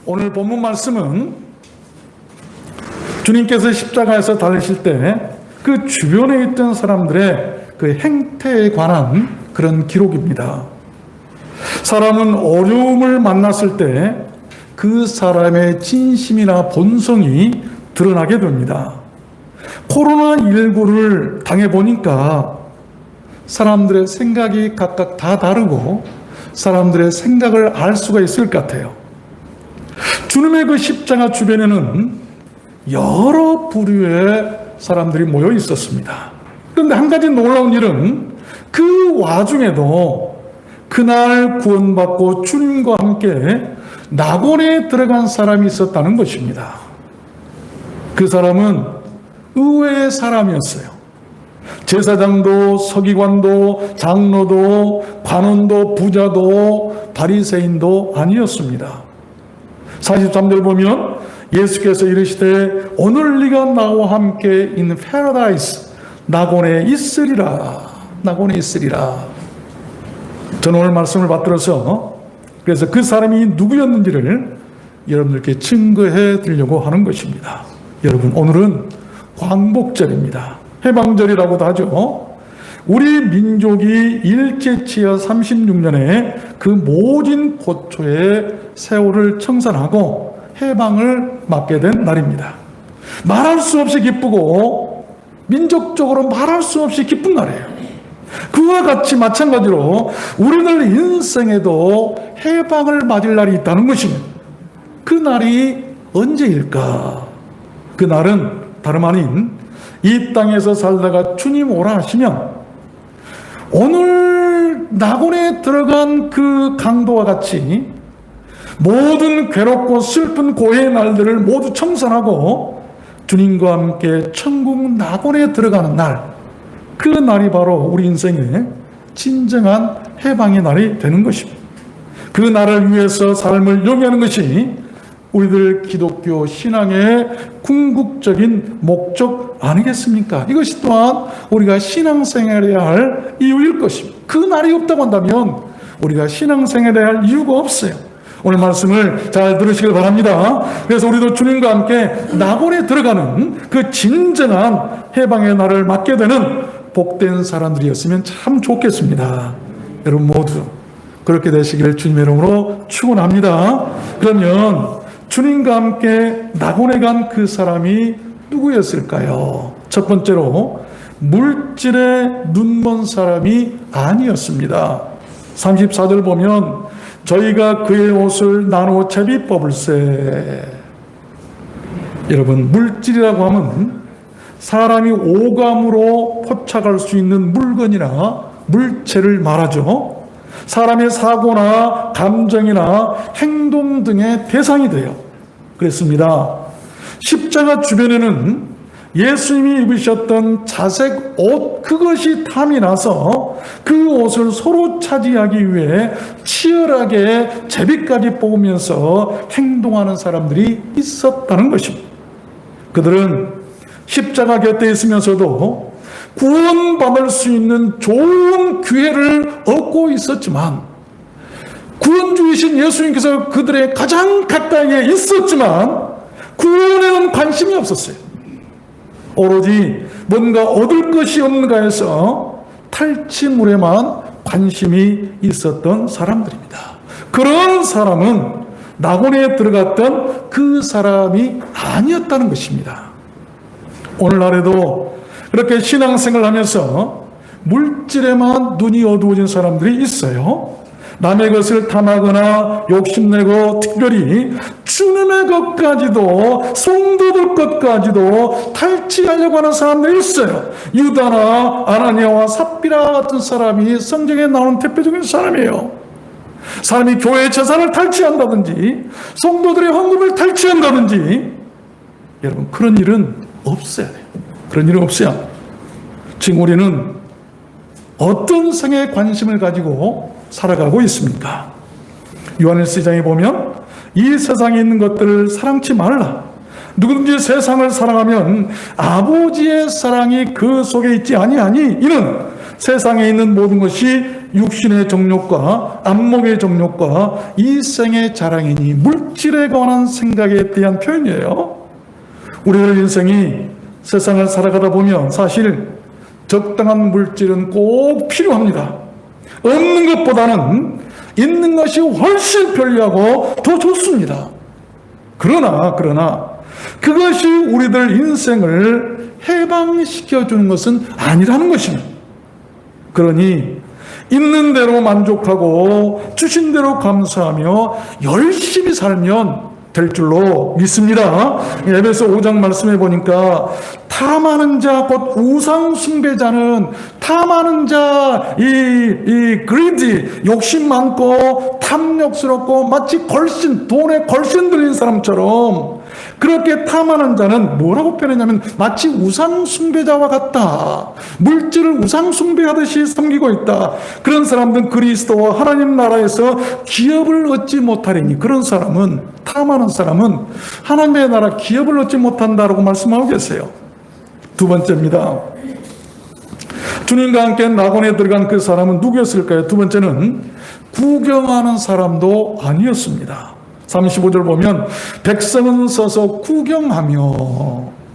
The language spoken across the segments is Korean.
오늘 본문 말씀은 주님께서 십자가에서 달리실 때 그 주변에 있던 사람들의 그 행태에 관한 그런 기록입니다. 사람은 어려움을 만났을 때 그 사람의 진심이나 본성이 드러나게 됩니다. 코로나19를 당해보니까 사람들의 생각이 각각 다 다르고 사람들의 생각을 알 수가 있을 것 같아요. 주님의 그 십자가 주변에는 여러 부류의 사람들이 모여 있었습니다. 그런데 한 가지 놀라운 일은 그 와중에도 그날 구원받고 주님과 함께 낙원에 들어간 사람이 있었다는 것입니다. 그 사람은 의외의 사람이었어요. 제사장도 서기관도 장로도 관원도 부자도 바리새인도 아니었습니다. 43절 보면 예수께서 이르시되 오늘 네가 나와 함께 있는 패러다이스 낙원에 있으리라. 낙원에 있으리라. 저는 오늘 말씀을 받들어서 그래서 그 사람이 누구였는지를 여러분들께 증거해 드리려고 하는 것입니다. 여러분, 오늘은 광복절입니다. 해방절이라고도 하죠. 우리 민족이 일제치하 36년에 그 모진 고초의 세월을 청산하고 해방을 맞게 된 날입니다. 말할 수 없이 기쁘고 민족적으로 말할 수 없이 기쁜 날이에요. 그와 같이 마찬가지로 우리들 인생에도 해방을 맞을 날이 있다는 것입니다. 그 날이 언제일까? 그 날은 다름 아닌 이 땅에서 살다가 주님 오라 하시면 오늘 낙원에 들어간 그 강도와 같이 모든 괴롭고 슬픈 고해의 날들을 모두 청산하고 주님과 함께 천국 낙원에 들어가는 날, 그 날이 바로 우리 인생의 진정한 해방의 날이 되는 것입니다. 그 날을 위해서 삶을 용이하는 것이 우리들 기독교 신앙의 궁극적인 목적 아니겠습니까? 이것이 또한 우리가 신앙생활해야 할 이유일 것입니다. 그 날이 없다고 한다면 우리가 신앙생활해야 할 이유가 없어요. 오늘 말씀을 잘 들으시길 바랍니다. 그래서 우리도 주님과 함께 낙원에 들어가는 그 진정한 해방의 날을 맞게 되는 복된 사람들이었으면 참 좋겠습니다. 여러분 모두 그렇게 되시기를 주님의 이름으로 축원합니다. 그러면 주님과 함께 낙원에 간 그 사람이 누구였을까요? 첫 번째로 물질에 눈먼 사람이 아니었습니다. 34절 보면 저희가 그의 옷을 나누어 채비 뽑을세. 여러분, 물질이라고 하면 사람이 오감으로 포착할 수 있는 물건이나 물체를 말하죠. 사람의 사고나 감정이나 행동 등의 대상이 돼요. 그렇습니다. 십자가 주변에는 예수님이 입으셨던 자색 옷, 그것이 탐이 나서 그 옷을 서로 차지하기 위해 치열하게 제비까지 뽑으면서 행동하는 사람들이 있었다는 것입니다. 그들은 십자가 곁에 있으면서도 구원받을 수 있는 좋은 기회를 얻고 있었지만, 구원주이신 예수님께서 그들의 가장 가까이에 있었지만 구원에는 관심이 없었어요. 오로지 뭔가 얻을 것이 없는가 해서 탈취물에만 관심이 있었던 사람들입니다. 그런 사람은 낙원에 들어갔던 그 사람이 아니었다는 것입니다. 오늘날에도 그렇게 신앙생활을 하면서 물질에만 눈이 어두워진 사람들이 있어요. 남의 것을 탐하거나 욕심내고 특별히 주님의 것까지도 성도들 것까지도 탈취하려고 하는 사람들이 있어요. 유다나 아나니아와 삽비라 같은 사람이 성경에 나오는 대표적인 사람이에요. 사람이 교회의 재산을 탈취한다든지 성도들의 헌금을 탈취한다든지, 여러분 그런 일은 없어야 돼요. 그런 일은 없어야. 지금 우리는 어떤 성에 관심을 가지고 살아가고 있습니까? 요한일서 2장에 보면 이 세상에 있는 것들을 사랑치 말라. 누구든지 세상을 사랑하면 아버지의 사랑이 그 속에 있지 아니하니 이는 세상에 있는 모든 것이 육신의 정욕과 안목의 정욕과 이 생의 자랑이니 물질에 관한 생각에 대한 표현이에요. 우리들 인생이 세상을 살아가다 보면 사실 적당한 물질은 꼭 필요합니다. 없는 것보다는 있는 것이 훨씬 편리하고 더 좋습니다. 그러나 그것이 우리들 인생을 해방시켜주는 것은 아니라는 것입니다. 그러니 있는 대로 만족하고 주신 대로 감사하며 열심히 살면 될 줄로 믿습니다. 에베소 5장 말씀해 보니까 탐하는 자 곧 우상 숭배자는 탐하는 자 이 그리디 욕심 많고 탐욕스럽고 마치 돈에 걸신 들린 사람처럼 그렇게 탐하는 자는 뭐라고 표현했냐면 마치 우상 숭배자와 같다. 물질을 우상 숭배하듯이 섬기고 있다. 그런 사람들은 그리스도와 하나님 나라에서 기업을 얻지 못하리니 그런 사람은 탐하는 사람은 하나님의 나라 기업을 얻지 못한다라고 말씀하고 계세요. 두 번째입니다. 주님과 함께 낙원에 들어간 그 사람은 누구였을까요? 두 번째는 구경하는 사람도 아니었습니다. 35절 보면 백성은 서서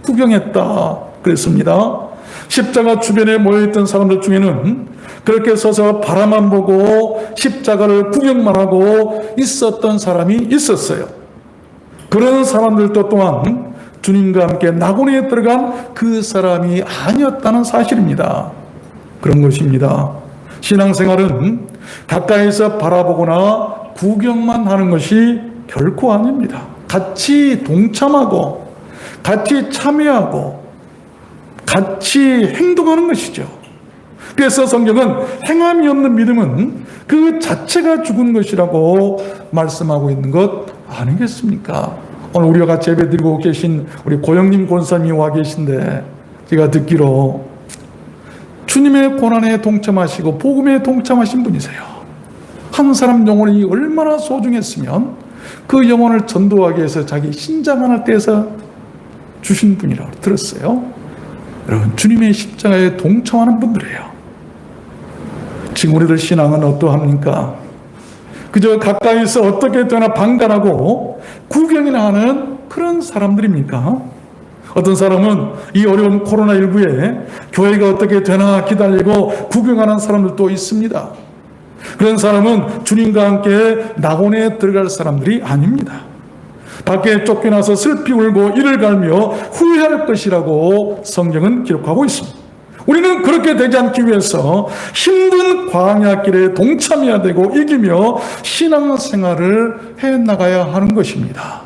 구경했다 그랬습니다. 십자가 주변에 모여있던 사람들 중에는 그렇게 서서 바라만 보고 십자가를 구경만 하고 있었던 사람이 있었어요. 그런 사람들도 또한 주님과 함께 낙원에 들어간 그 사람이 아니었다는 사실입니다. 그런 것입니다. 신앙생활은 가까이서 바라보거나 구경만 하는 것이 결코 아닙니다. 같이 동참하고 같이 참여하고 같이 행동하는 것이죠. 그래서 성경은 행함이 없는 믿음은 그 자체가 죽은 것이라고 말씀하고 있는 것 아니겠습니까? 오늘 우리와 같이 예배드리고 계신 우리 고영님 권사님이 와 계신데 제가 듣기로 주님의 고난에 동참하시고 복음에 동참하신 분이세요. 한 사람 영혼이 얼마나 소중했으면 그 영혼을 전도하기 위해서 자기 신장 하나 떼서 주신 분이라고 들었어요. 여러분, 주님의 십자가에 동참하는 분들이에요. 지금 우리들 신앙은 어떠합니까? 그저 가까이서 어떻게 되나 방관하고 구경이나 하는 그런 사람들입니까? 어떤 사람은 이 어려운 코로나19에 교회가 어떻게 되나 기다리고 구경하는 사람들도 있습니다. 그런 사람은 주님과 함께 낙원에 들어갈 사람들이 아닙니다. 밖에 쫓겨나서 슬피 울고 이를 갈며 후회할 것이라고 성경은 기록하고 있습니다. 우리는 그렇게 되지 않기 위해서 힘든 광야길에 동참해야 되고 이기며 신앙생활을 해나가야 하는 것입니다.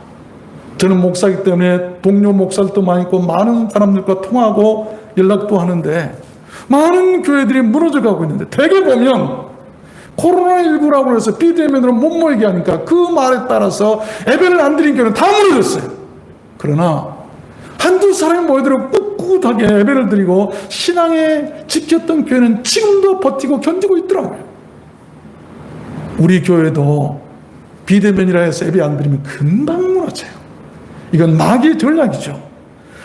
저는 목사이기 때문에 동료 목사들도 많이 있고 많은 사람들과 통하고 연락도 하는데 많은 교회들이 무너져가고 있는데 대개 보면 코로나19라고 해서 비대면으로 못 모이게 하니까 그 말에 따라서 예배를 안 드린 교회는 다 무너졌어요. 그러나 한두 사람이 모이도록 꿋꿋하게 예배를 드리고 신앙에 지켰던 교회는 지금도 버티고 견디고 있더라고요. 우리 교회도 비대면이라 해서 예배 안 드리면 금방 무너져요. 이건 마귀의 전략이죠.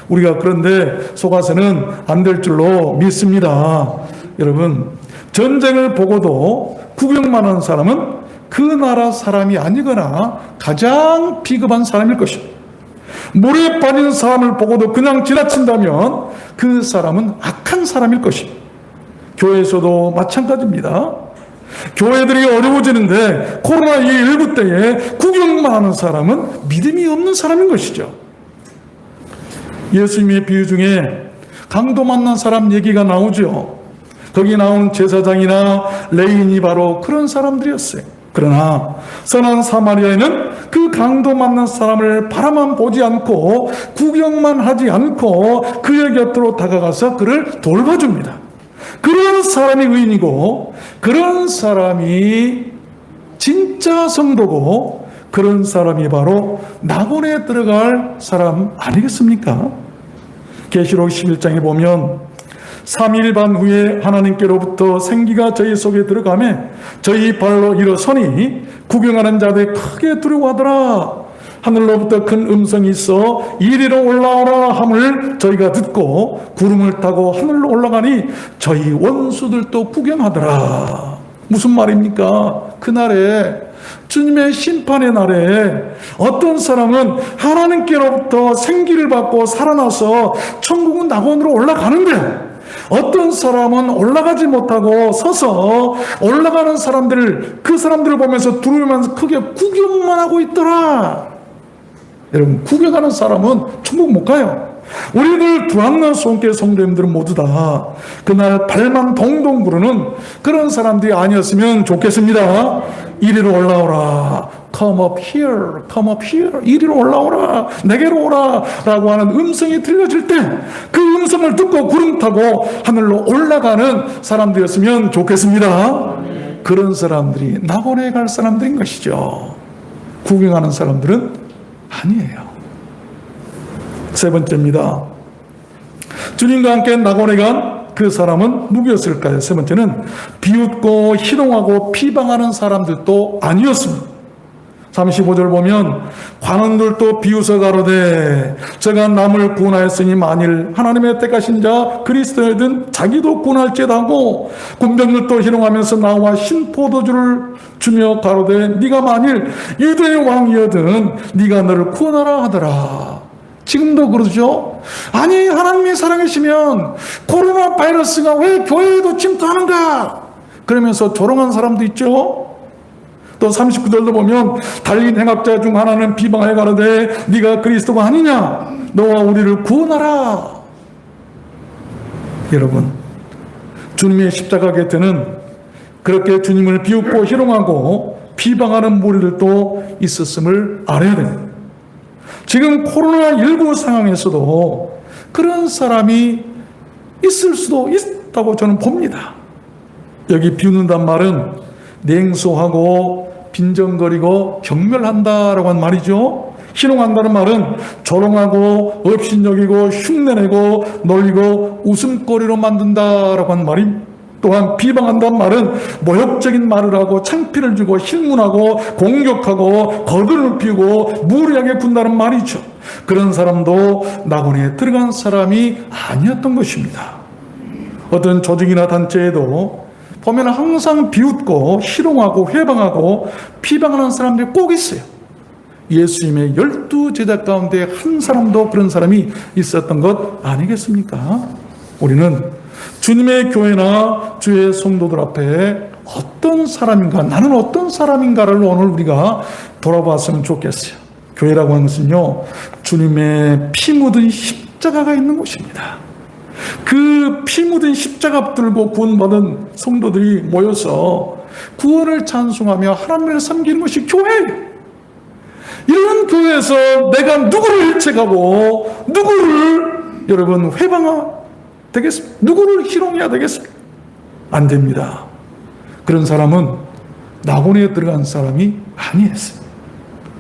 우리가 그런데 속아서는 안 될 줄로 믿습니다. 여러분, 전쟁을 보고도 구경만 하는 사람은 그 나라 사람이 아니거나 가장 비겁한 사람일 것입니다. 물에 빠진 사람을 보고도 그냥 지나친다면 그 사람은 악한 사람일 것입니다. 교회에서도 마찬가지입니다. 교회들이 어려워지는데 코로나19 때에 구경만 하는 사람은 믿음이 없는 사람인 것이죠. 예수님의 비유 중에 강도 만난 사람 얘기가 나오죠. 거기 나온 제사장이나 레인이 바로 그런 사람들이었어요. 그러나 선한 사마리아인은 그 강도 만난 사람을 바라만 보지 않고 구경만 하지 않고 그의 곁으로 다가가서 그를 돌봐줍니다. 그런 사람이 의인이고 그런 사람이 진짜 성도고 그런 사람이 바로 낙원에 들어갈 사람 아니겠습니까? 계시록 11장에 보면 3일 반 후에 하나님께로부터 생기가 저희 속에 들어가매 저희 발로 일어서니 구경하는 자들이 크게 두려워하더라. 하늘로부터 큰 음성이 있어 이리로 올라오라 함을 저희가 듣고 구름을 타고 하늘로 올라가니 저희 원수들도 구경하더라. 무슨 말입니까? 그날에 주님의 심판의 날에 어떤 사람은 하나님께로부터 생기를 받고 살아나서 천국은 낙원으로 올라가는데, 어떤 사람은 올라가지 못하고 서서 올라가는 사람들을, 그 사람들을 보면서 두려워하면서 크게 구경만 하고 있더라. 여러분, 구경하는 사람은 천국 못 가요. 우리들 두한나 손길 성도님들은 모두 다 그날 발만 동동 구르는 그런 사람들이 아니었으면 좋겠습니다. 이리로 올라오라. Come up here, come up here. 이리로 올라오라. 내게로 오라. 라고 하는 음성이 들려질 때 그 음성을 듣고 구름 타고 하늘로 올라가는 사람들이었으면 좋겠습니다. 그런 사람들이 낙원에 갈 사람들인 것이죠. 구경하는 사람들은 아니에요. 세 번째입니다. 주님과 함께 낙원에 간 그 사람은 누구였을까요? 세 번째는 비웃고 희롱하고 비방하는 사람들도 아니었습니다. 35절 보면 관원들도 비웃어 가로되 저가 남을 구원하였으니 만일 하나님의 택하신 자 그리스도이든 자기도 구원할지다 하고, 군병들도 희롱하면서 나와 신포도주를 주며 가로되 네가 만일 유대의 왕이여든 네가 너를 구원하라 하더라. 지금도 그러죠. 아니, 하나님이 사랑이시면 코로나 바이러스가 왜 교회에도 침투하는가? 그러면서 조롱한 사람도 있죠. 또 39절도 보면 달린 행악자 중 하나는 비방하여 가로되 네가 그리스도가 아니냐? 너와 우리를 구원하라. 여러분, 주님의 십자가 곁에는 그렇게 주님을 비웃고 희롱하고 비방하는 무리들도 있었음을 알아야 됩니다. 지금 코로나19 상황에서도 그런 사람이 있을 수도 있다고 저는 봅니다. 여기 비웃는단 말은 냉소하고 빈정거리고 경멸한다라고 한 말이죠. 희롱한다는 말은 조롱하고 업신여기고 흉내내고 놀리고 웃음거리로 만든다라고 한 말입니다. 또한 비방한다는 말은 모욕적인 말을 하고 창피를 주고 실문하고 공격하고 거들을 피우고 무리하게 군다는 말이죠. 그런 사람도 낙원에 들어간 사람이 아니었던 것입니다. 어떤 조직이나 단체에도 보면 항상 비웃고 희롱하고 회방하고 비방하는 사람들이 꼭 있어요. 예수님의 12제자 가운데 한 사람도 그런 사람이 있었던 것 아니겠습니까? 우리는 주님의 교회나 주의 성도들 앞에 어떤 사람인가, 나는 어떤 사람인가를 오늘 우리가 돌아봤으면 좋겠어요. 교회라고 하는 것은요, 주님의 피 묻은 십자가가 있는 곳입니다. 그 피 묻은 십자가 들고 구원받은 성도들이 모여서 구원을 찬송하며 하나님을 섬기는 것이 교회예요. 이런 교회에서 내가 누구를 일책하고 누구를 여러분 되겠습니까? 누구를 희롱해야 되겠습니까? 안 됩니다. 그런 사람은 낙원에 들어간 사람이 아니었어요.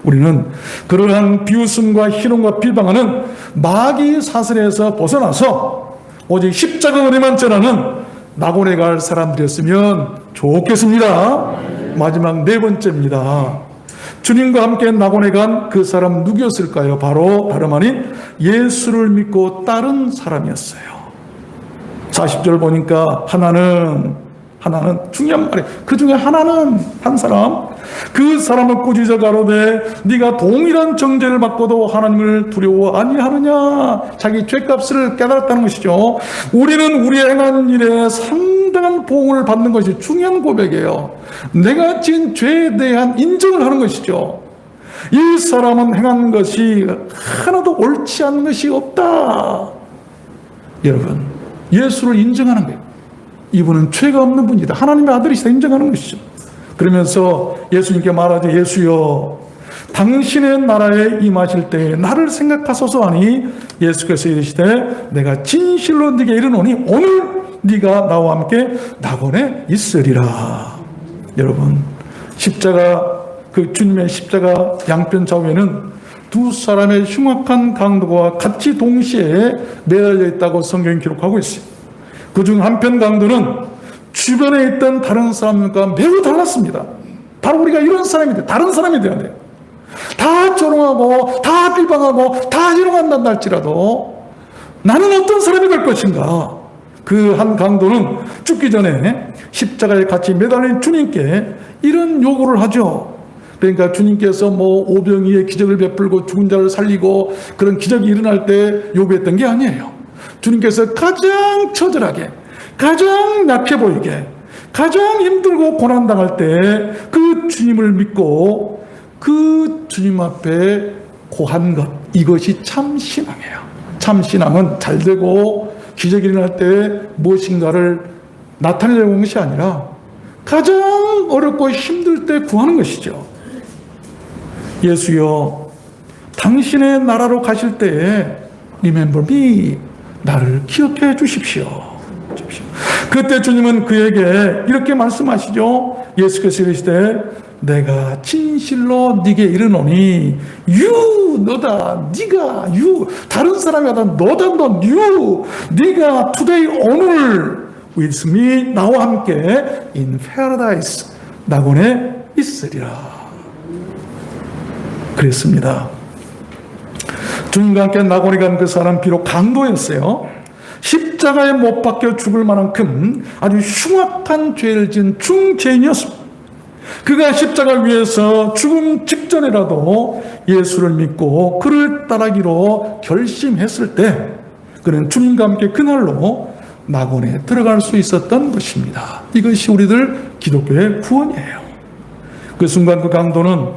우리는 그러한 비웃음과 희롱과 비방하는 마귀 사슬에서 벗어나서 오직 십자가 은혜만 전하는 낙원에 갈 사람들이었으면 좋겠습니다. 마지막 네 번째입니다. 주님과 함께 낙원에 간 그 사람 누구였을까요? 바로 다름 아닌 예수를 믿고 따른 사람이었어요. 40절 보니까 하나는 중요한 말이에요. 그 중에 하나는 한 사람, 그 사람을 꾸짖어 가로되 네가 동일한 정죄를 받고도 하나님을 두려워 아니하느냐. 자기 죄값을 깨달았다는 것이죠. 우리는 우리의 행한 일에 상당한 보응을 받는 것이 중요한 고백이에요. 내가 지은 죄에 대한 인정을 하는 것이죠. 이 사람은 행한 것이 하나도 옳지 않은 것이 없다. 여러분, 예수를 인정하는 거예요. 이분은 죄가 없는 분이다. 하나님의 아들이시다 인정하는 것이죠. 그러면서 예수님께 말하죠. 예수여, 당신의 나라에 임하실 때에 나를 생각하소서 하니 예수께서 이르시되 내가 진실로 네게 이르노니 오늘 네가 나와 함께 낙원에 있으리라. 여러분, 십자가, 그 주님의 십자가 양편 좌우에는 두 사람의 흉악한 강도가 같이 동시에 매달려 있다고 성경이 기록하고 있어요. 그중 한편 강도는 주변에 있던 다른 사람들과 매우 달랐습니다. 바로 우리가 이런 사람이 돼, 다른 사람이 되어야 돼요. 다 조롱하고 다 비방하고 다 희롱한다 할지라도 나는 어떤 사람이 될 것인가? 그 한 강도는 죽기 전에 십자가에 같이 매달린 주님께 이런 요구를 하죠. 그러니까 주님께서 뭐 오병이의 기적을 베풀고 죽은 자를 살리고 그런 기적이 일어날 때 요구했던 게 아니에요. 주님께서 가장 처절하게, 가장 약해 보이게, 가장 힘들고 고난당할 때 그 주님을 믿고 그 주님 앞에 고한 것, 이것이 참 신앙이에요. 참 신앙은 잘 되고 기적이 일어날 때 무엇인가를 나타내려고 하는 것이 아니라 가장 어렵고 힘들 때 구하는 것이죠. 예수여, 당신의 나라로 가실 때에 Remember me, 나를 기억해 주십시오. 그때 주님은 그에게 이렇게 말씀하시죠. 예수께서 이르시되 내가 진실로 네게 이르노니 너다, 네가 다른 사람이 하다 너다, 네가 today 오늘 with me, 나와 함께 in paradise, 낙원에 있으리라 그랬습니다. 주님과 함께 낙원에 간 그 사람 비록 강도였어요. 십자가에 못 박혀 죽을 만큼 아주 흉악한 죄를 지은 중죄인이었습니다. 그가 십자가 위에서 죽음 직전이라도 예수를 믿고 그를 따르기로 결심했을 때 그는 주님과 함께 그날로 낙원에 들어갈 수 있었던 것입니다. 이것이 우리들 기독교의 구원이에요. 그 순간 그 강도는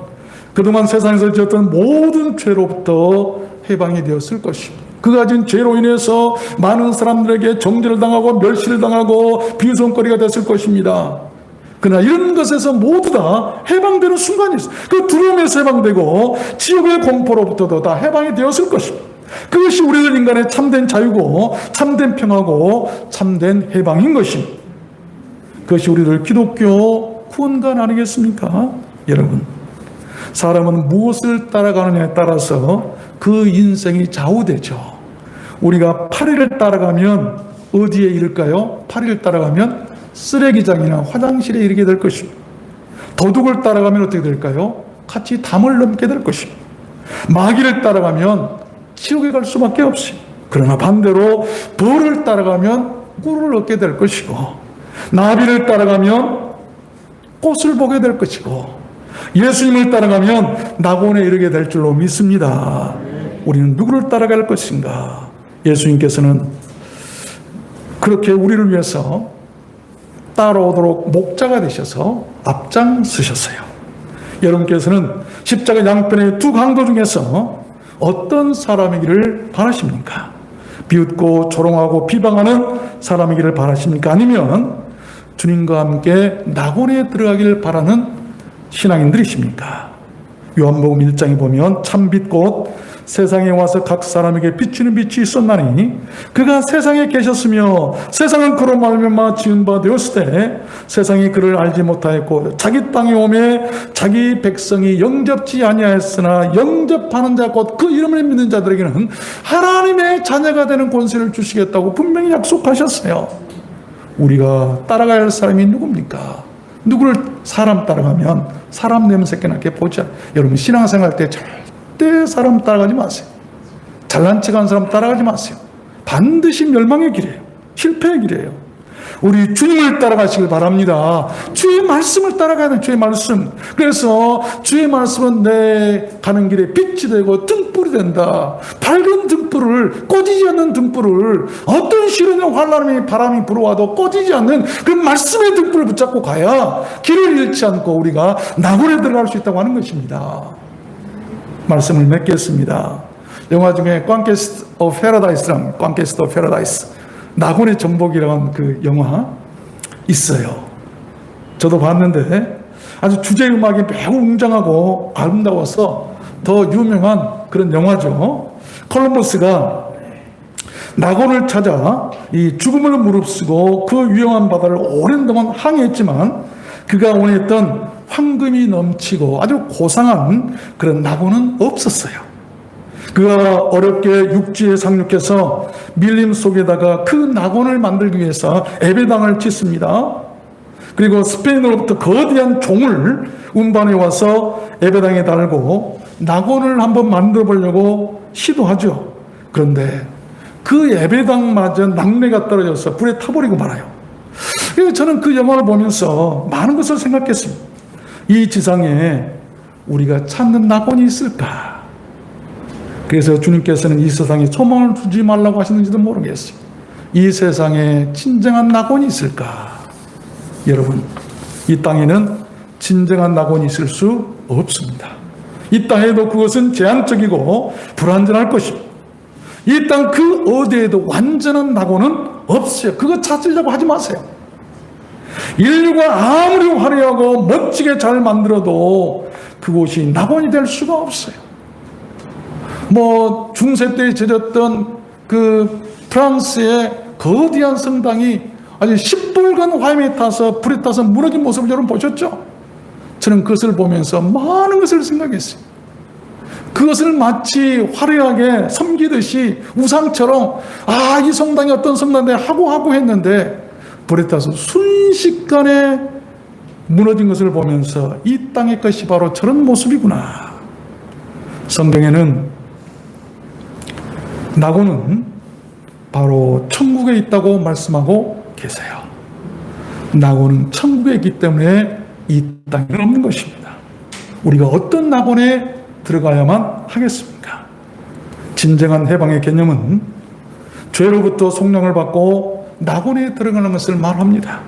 그동안 세상에서 지었던 모든 죄로부터 해방이 되었을 것입니다. 그가 지은 죄로 인해서 많은 사람들에게 정죄를 당하고 멸시를 당하고 비웃음거리가 됐을 것입니다. 그러나 이런 것에서 모두 다 해방되는 순간이 있어요. 그 두려움에서 해방되고 지옥의 공포로부터도 다 해방이 되었을 것입니다. 그것이 우리들 인간의 참된 자유고 참된 평화고 참된 해방인 것입니다. 그것이 우리들 기독교 구원관 아니겠습니까? 여러분, 사람은 무엇을 따라가느냐에 따라서 그 인생이 좌우되죠. 우리가 파리를 따라가면 어디에 이를까요? 파리를 따라가면 쓰레기장이나 화장실에 이르게 될 것입니다. 도둑을 따라가면 어떻게 될까요? 같이 담을 넘게 될 것입니다. 마귀를 따라가면 지옥에 갈 수밖에 없습니다. 그러나 반대로 벌을 따라가면 꿀을 얻게 될 것이고, 나비를 따라가면 꽃을 보게 될 것이고, 예수님을 따라가면 낙원에 이르게 될 줄로 믿습니다. 우리는 누구를 따라갈 것인가? 예수님께서는 그렇게 우리를 위해서 따라오도록 목자가 되셔서 앞장서셨어요. 여러분께서는 십자가 양편의 두 강도 중에서 어떤 사람이기를 바라십니까? 비웃고 조롱하고 비방하는 사람이기를 바라십니까? 아니면 주님과 함께 낙원에 들어가기를 바라는 신앙인들이십니까? 요한복음 1장에 보면 참빛꽃 세상에 와서 각 사람에게 비치는 빛이 있었나니 그가 세상에 계셨으며 세상은 그로 말미암아 지은 바 되었을 때 세상이 그를 알지 못하였고 자기 땅에 오매 자기 백성이 영접지 아니하였으나 영접하는 자 곧 그 이름을 믿는 자들에게는 하나님의 자녀가 되는 권세를 주시겠다고 분명히 약속하셨어요. 우리가 따라가야 할 사람이 누굽니까? 누구를 사람 따라가면 사람 냄새가 나게 보자. 여러분 신앙생활 때 절대 사람 따라가지 마세요. 잘난 척하는 사람 따라가지 마세요. 반드시 멸망의 길이에요. 실패의 길이에요. 우리 주님을 따라가시길 바랍니다. 주의 말씀을 따라가야 돼요. 주의 말씀. 그래서 주의 말씀은 내 가는 길에 빛이 되고 등불이 된다. 밝은 등불을, 꺼지지 않는 등불을, 어떤 시련이나 환란이 바람이 불어와도 꺼지지 않는 그 말씀의 등불을 붙잡고 가야 길을 잃지 않고 우리가 낙원에 들어갈 수 있다고 하는 것입니다. 말씀을 맺겠습니다. 영화 중에 Conquest of Paradise랑 Conquest of Paradise, 낙원의 정복이라는 그 영화 있어요. 저도 봤는데 아주 주제 음악이 매우 웅장하고 아름다워서 더 유명한 그런 영화죠. 콜럼버스가 낙원을 찾아 이 죽음을 무릅쓰고 그 위험한 바다를 오랜 동안 항해했지만 그가 원했던 황금이 넘치고 아주 고상한 그런 낙원은 없었어요. 그가 어렵게 육지에 상륙해서 밀림 속에다가 그 낙원을 만들기 위해서 에베당을 짓습니다. 그리고 스페인으로부터 거대한 종을 운반해 와서 에베당에 달고 낙원을 한번 만들어 보려고 시도하죠. 그런데 그 예배당마저 낙뢰가 떨어져서 불에 타버리고 말아요. 그래서 저는 그 영화를 보면서 많은 것을 생각했습니다. 이 지상에 우리가 찾는 낙원이 있을까? 그래서 주님께서는 이 세상에 소망을 두지 말라고 하시는지도 모르겠어요. 이 세상에 진정한 낙원이 있을까? 여러분, 이 땅에는 진정한 낙원이 있을 수 없습니다. 이 땅에도 그것은 제한적이고 불완전할 것입니다. 이 땅 그 어디에도 완전한 낙원은 없어요. 그거 찾으려고 하지 마세요. 인류가 아무리 화려하고 멋지게 잘 만들어도 그곳이 낙원이 될 수가 없어요. 뭐 중세 때 지었던 그 프랑스의 거대한 성당이 아주 10불간 화염에 타서 불에 타서 무너진 모습을 여러분 보셨죠? 저는 그것을 보면서 많은 것을 생각했어요. 그것을 마치 화려하게 섬기듯이 우상처럼 이 성당이 어떤 성당인데 하고 했는데 불에 타서 순식간에 무너진 것을 보면서 이 땅의 것이 바로 저런 모습이구나. 성경에는 낙원은 바로 천국에 있다고 말씀하고 계세요. 낙원은 천국에 있기 때문에 이 땅에는 없는 것입니다. 우리가 어떤 낙원에 들어가야만 하겠습니까? 진정한 해방의 개념은 죄로부터 속량을 받고 낙원에 들어가는 것을 말합니다.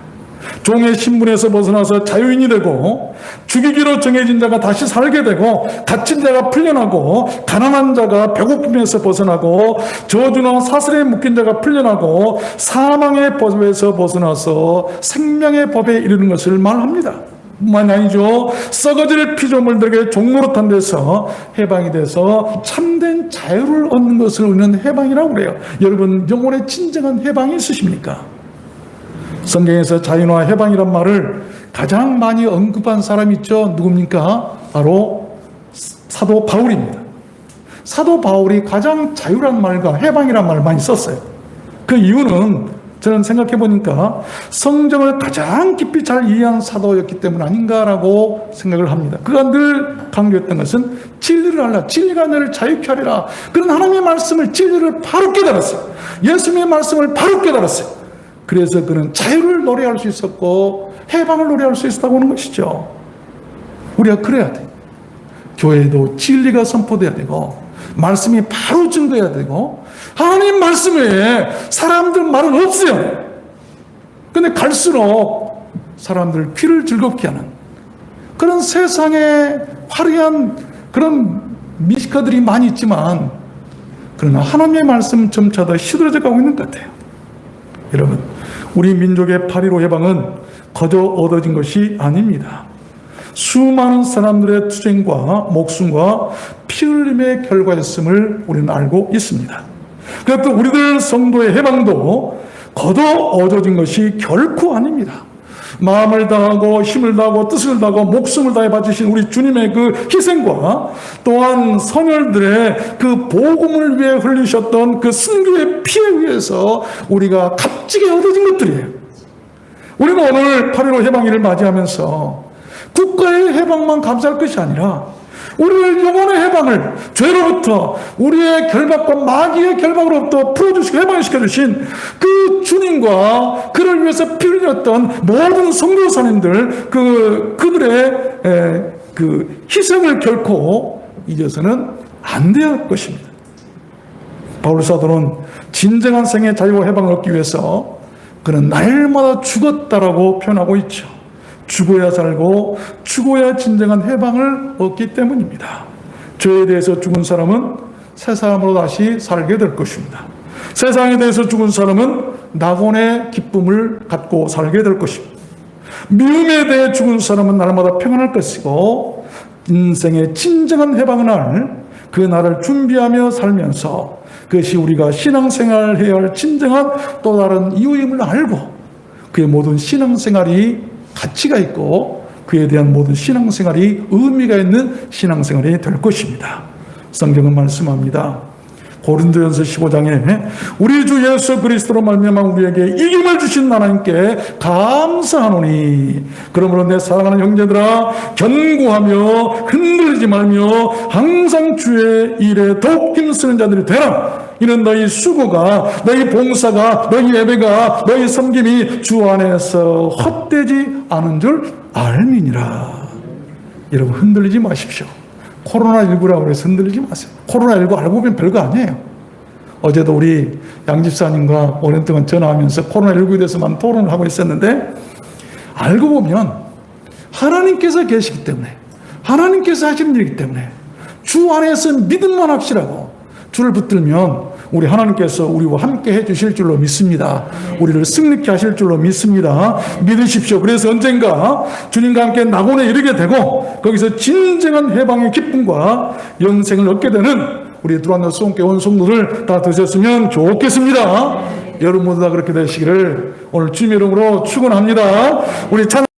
종의 신분에서 벗어나서 자유인이 되고 죽이기로 정해진 자가 다시 살게 되고 갇힌 자가 풀려나고 가난한 자가 배고픔에서 벗어나고 저주나 사슬에 묶인 자가 풀려나고 사망의 법에서 벗어나서 생명의 법에 이르는 것을 말합니다. 뿐만 아니죠. 썩어질 피조물들에게 종노릇한 데서 해방이 돼서 참된 자유를 얻는 것을 우리는 해방이라고 그래요. 여러분, 영혼의 진정한 해방이 있으십니까? 성경에서 자유와 해방이란 말을 가장 많이 언급한 사람이 있죠. 누굽니까? 바로 사도 바울입니다. 사도 바울이 가장 자유란 말과 해방이란 말을 많이 썼어요. 그 이유는 저는 생각해 보니까 성경을 가장 깊이 잘 이해한 사도였기 때문 아닌가라고 생각을 합니다. 그가 늘 강조했던 것은 진리를 알라. 진리가 너를 자유케 하리라. 그런 하나님의 말씀을, 진리를 바로 깨달았어요. 예수님의 말씀을 바로 깨달았어요. 그래서 그는 자유를 노래할 수 있었고 해방을 노래할 수 있었다고 하는 것이죠. 우리가 그래야 돼. 교회도 진리가 선포돼야 되고 말씀이 바로 증거해야 되고 하나님 말씀에 사람들 말은 없어요. 근데 갈수록 사람들 귀를 즐겁게 하는 그런 세상에 화려한 그런 미식가들이 많이 있지만 그러나 하나님의 말씀은 점차 더 시들어져 가고 있는 것 같아요. 여러분, 우리 민족의 8.15 해방은 거저 얻어진 것이 아닙니다. 수많은 사람들의 투쟁과 목숨과 피 흘림의 결과였음을 우리는 알고 있습니다. 그래도 우리들 성도의 해방도 거저 얻어진 것이 결코 아닙니다. 마음을 다하고 힘을 다하고 뜻을 다하고 목숨을 다해 바치신 우리 주님의 그 희생과 또한 선열들의 그 복음을 위해 흘리셨던 그 순교의 피에 의해서 우리가 값지게 얻어진 것들이에요. 우리는 오늘 8.15 해방일을 맞이하면서 국가의 해방만 감사할 것이 아니라 우리의 영혼의 해방을 죄로부터 우리의 결박과 마귀의 결박으로부터 풀어주시고 해방시켜주신 그 주님과 그를 위해서 피 흘렸던 모든 선교사님들 그들의 그 희생을 결코 잊어서는 안 될 것입니다. 바울 사도는 진정한 생의 자유와 해방을 얻기 위해서 그는 날마다 죽었다라고 표현하고 있죠. 죽어야 살고 죽어야 진정한 해방을 얻기 때문입니다. 죄에 대해서 죽은 사람은 새 사람으로 다시 살게 될 것입니다. 세상에 대해서 죽은 사람은 낙원의 기쁨을 갖고 살게 될 것입니다. 미움에 대해 죽은 사람은 날마다 평안할 것이고 인생의 진정한 해방을 할 그 날을 준비하며 살면서 그것이 우리가 신앙생활을 해야 할 진정한 또 다른 이유임을 알고 그의 모든 신앙생활이 가치가 있고 그에 대한 모든 신앙생활이 의미가 있는 신앙생활이 될 것입니다. 성경은 말씀합니다. 고린도전서 15장에 우리 주 예수 그리스도로 말미암아 우리에게 이김을 주신 하나님께 감사하노니 그러므로 내 사랑하는 형제들아 견고하며 흔들리지 말며 항상 주의 일에 더욱 힘쓰는 자들이 되라. 이는 너희 수고가 너희 봉사가 너희 예배가 너희 섬김이 주 안에서 헛되지 않은 줄 알미니라. 여러분 흔들리지 마십시오. 코로나19라고 해서 흔들리지 마세요. 코로나19 알고 보면 별거 아니에요. 어제도 우리 양 집사님과 오랜 동안 전화하면서 코로나19에 대해서만 토론을 하고 있었는데 알고 보면 하나님께서 계시기 때문에 하나님께서 하시는 일이기 때문에 주 안에서 믿음만 합시라고 주를 붙들면 우리 하나님께서 우리와 함께 해주실 줄로 믿습니다. 우리를 승리케 하실 줄로 믿습니다. 믿으십시오. 그래서 언젠가 주님과 함께 낙원에 이르게 되고 거기서 진정한 해방의 기쁨과 영생을 얻게 되는 우리 두란노 수원교회 온 성도들 다 되셨으면 좋겠습니다. 여러분 모두 다 그렇게 되시기를 오늘 주님의 이름으로 축원합니다. 우리 찬